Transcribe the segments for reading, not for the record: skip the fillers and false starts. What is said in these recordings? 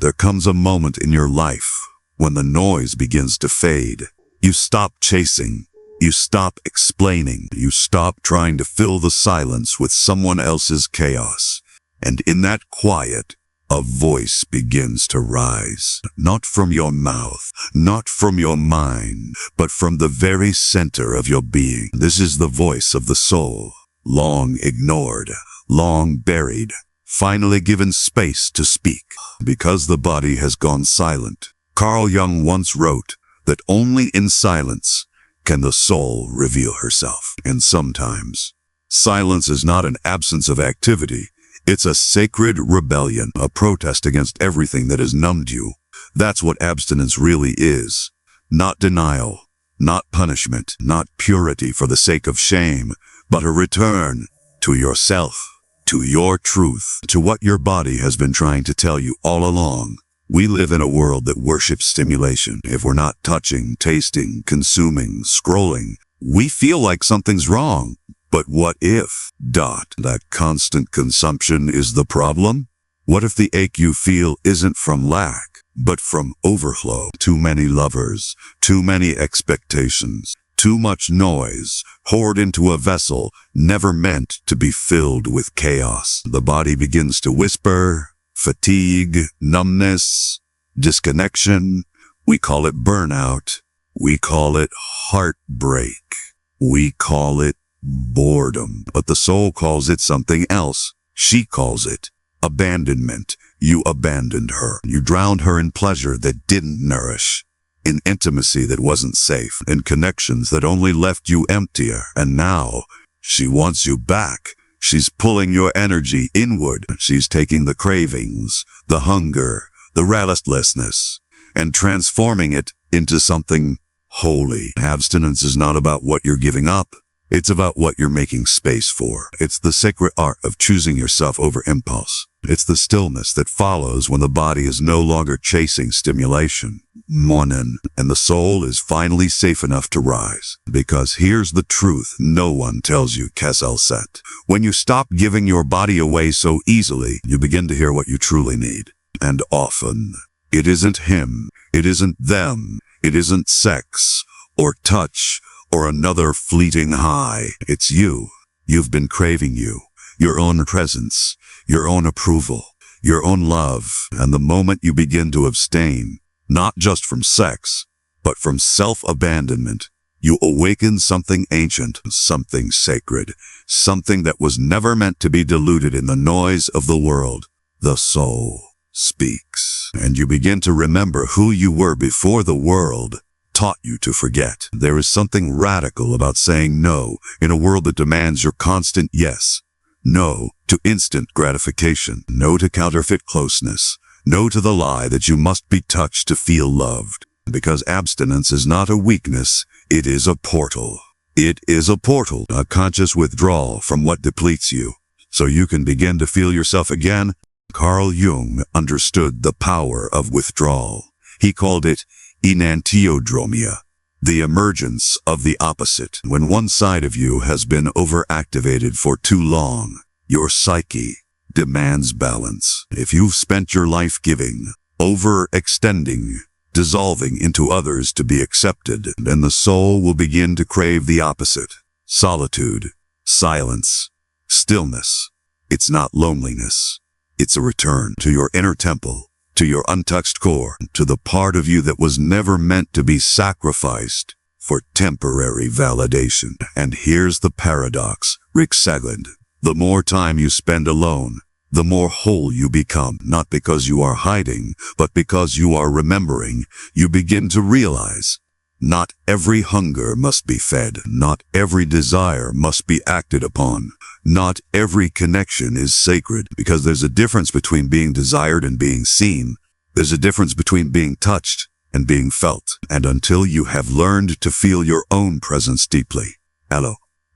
There comes a moment in your life when the noise begins to fade. You stop chasing. You stop explaining. You stop trying to fill the silence with someone else's chaos. And in that quiet, a voice begins to rise. Not from your mouth, not from your mind, but from the very center of your being. This is the voice of the soul, long ignored, long buried, finally given space to speak. Because the body has gone silent. Carl Jung once wrote that only in silence can the soul reveal herself. And sometimes, silence is not an absence of activity. It's a sacred rebellion, a protest against everything that has numbed you. That's what abstinence really is. Not denial, not punishment, not purity for the sake of shame, but a return to yourself, to your truth, to what your body has been trying to tell you all along. We live in a world that worships stimulation. If we're not touching, tasting, consuming, scrolling, we feel like something's wrong. But what if, that constant consumption is the problem? What if the ache you feel isn't from lack, but from overflow? Too many lovers, too many expectations, too much noise, poured into a vessel never meant to be filled with chaos. The body begins to whisper, fatigue, numbness, disconnection. We call it burnout. We call it heartbreak. We call it boredom. But the soul calls it something else. She calls it abandonment. You abandoned her. You drowned her in pleasure that didn't nourish, in intimacy that wasn't safe, in connections that only left you emptier. And now, she wants you back. She's pulling your energy inward. She's taking the cravings, the hunger, the restlessness, and transforming it into something holy. Abstinence is not about what you're giving up. It's about what you're making space for. It's the sacred art of choosing yourself over impulse. It's the stillness that follows when the body is no longer chasing stimulation. Morning, and the soul is finally safe enough to rise. Because here's the truth no one tells you, Kessel said. When you stop giving your body away so easily, you begin to hear what you truly need. And often, it isn't him, it isn't them, it isn't sex, or touch, or another fleeting high. It's you. You've been craving you, your own presence, your own approval, your own love. And the moment you begin to abstain, not just from sex, but from self-abandonment, you awaken something ancient, something sacred, something that was never meant to be diluted in the noise of the world. The soul speaks, and you begin to remember who you were before the world taught you to forget. There is something radical about saying no in a world that demands your constant yes. No to instant gratification. No to counterfeit closeness. No to the lie that you must be touched to feel loved. Because abstinence is not a weakness, it is a portal. It is a portal, a conscious withdrawal from what depletes you, so you can begin to feel yourself again. Carl Jung understood the power of withdrawal. He called it enantiodromia, the emergence of the opposite. When one side of you has been overactivated for too long, your psyche demands balance. If you've spent your life giving, overextending, dissolving into others to be accepted, then the soul will begin to crave the opposite. Solitude, silence, stillness. It's not loneliness. It's a return to your inner temple, to your untouched core, to the part of you that was never meant to be sacrificed for temporary validation. And here's the paradox, Rick Sagland. The more time you spend alone, the more whole you become, not because you are hiding, but because you are remembering. You begin to realize, not every hunger must be fed, not every desire must be acted upon, not every connection is sacred, because there's a difference between being desired and being seen. There's a difference between being touched and being felt. And until you have learned to feel your own presence deeply,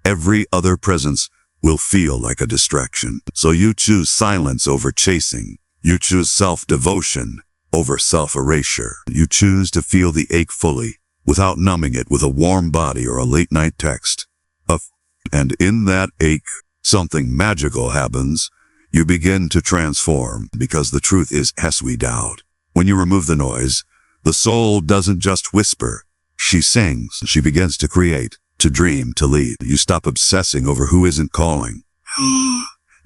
every other presence will feel like a distraction. So you choose silence over chasing. You choose self-devotion over self-erasure. You choose to feel the ache fully, without numbing it with a warm body or a late-night text. And in that ache, something magical happens. You begin to transform, because the truth is, as we doubt, When you remove the noise, the soul doesn't just whisper. She sings. She begins to create, to dream, to lead. You stop obsessing over who isn't calling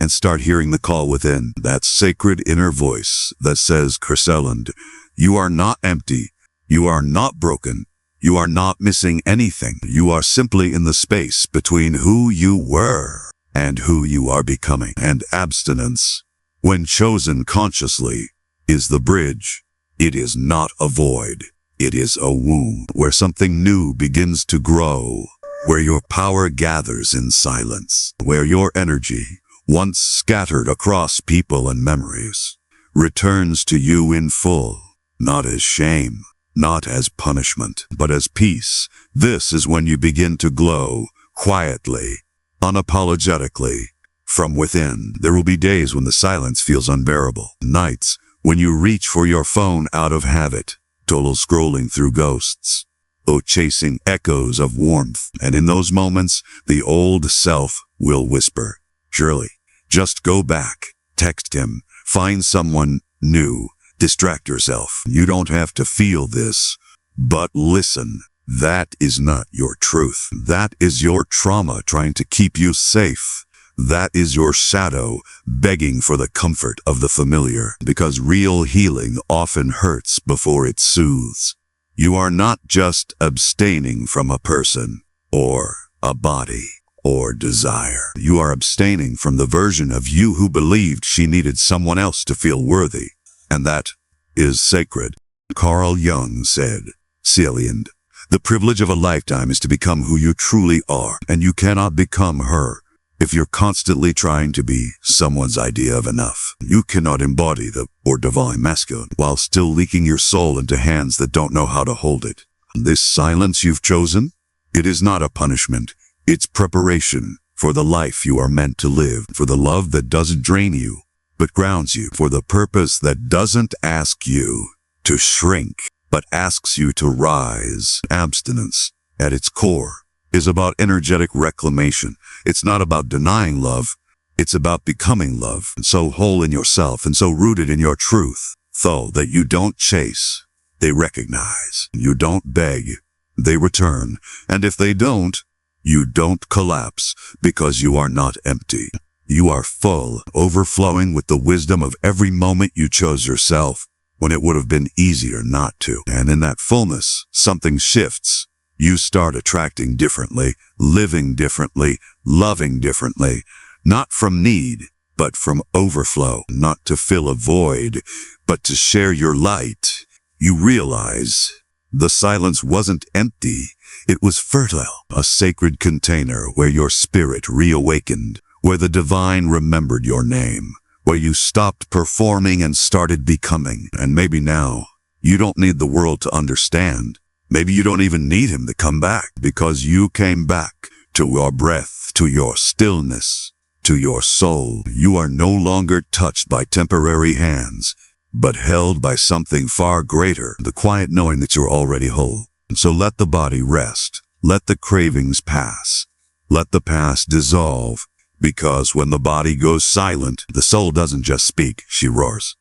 and start hearing the call within, that sacred inner voice that says, Kerseland, you are not empty. You are not broken. You are not missing anything. You are simply in the space between who you were and who you are becoming. And abstinence, when chosen consciously, is the bridge. It is not a void. It is a womb where something new begins to grow, where your power gathers in silence, where your energy, once scattered across people and memories, returns to you in full, not as shame, not as punishment, but as peace. This is when you begin to glow, quietly, unapologetically, from within. There will be days when the silence feels unbearable, nights when you reach for your phone out of habit, total scrolling through ghosts, or chasing echoes of warmth. And in those moments, the old self will whisper, Shirley, just go back, text him, find someone new, distract yourself. You don't have to feel this, but listen. That is not your truth. That is your trauma trying to keep you safe. That is your shadow begging for the comfort of the familiar, because real healing often hurts before it soothes. You are not just abstaining from a person or a body or desire. You are abstaining from the version of you who believed she needed someone else to feel worthy. And that is sacred. Carl Jung said, Celine, the privilege of a lifetime is to become who you truly are, and you cannot become her if you're constantly trying to be someone's idea of enough. You cannot embody the divine masculine while still leaking your soul into hands that don't know how to hold it. This silence you've chosen, it is not a punishment. It's preparation for the life you are meant to live, for the love that doesn't drain you, but grounds you, for the purpose that doesn't ask you to shrink, but asks you to rise. Abstinence, at its core, is about energetic reclamation. It's not about denying love. It's about becoming love, so whole in yourself and so rooted in your truth, though, that you don't chase, they recognize. You don't beg, they return. And if they don't, you don't collapse, because you are not empty. You are full, overflowing with the wisdom of every moment you chose yourself, when it would have been easier not to. And in that fullness, something shifts. You start attracting differently, living differently, loving differently, not from need, but from overflow, not to fill a void, but to share your light. You realize the silence wasn't empty, it was fertile, a sacred container where your spirit reawakened, where the divine remembered your name, where you stopped performing and started becoming. And maybe now, you don't need the world to understand. Maybe you don't even need him to come back, because you came back to your breath, to your stillness, to your soul. You are no longer touched by temporary hands, but held by something far greater, the quiet knowing that you're already whole. And so let the body rest. Let the cravings pass. Let the past dissolve, because when the body goes silent, the soul doesn't just speak, she roars.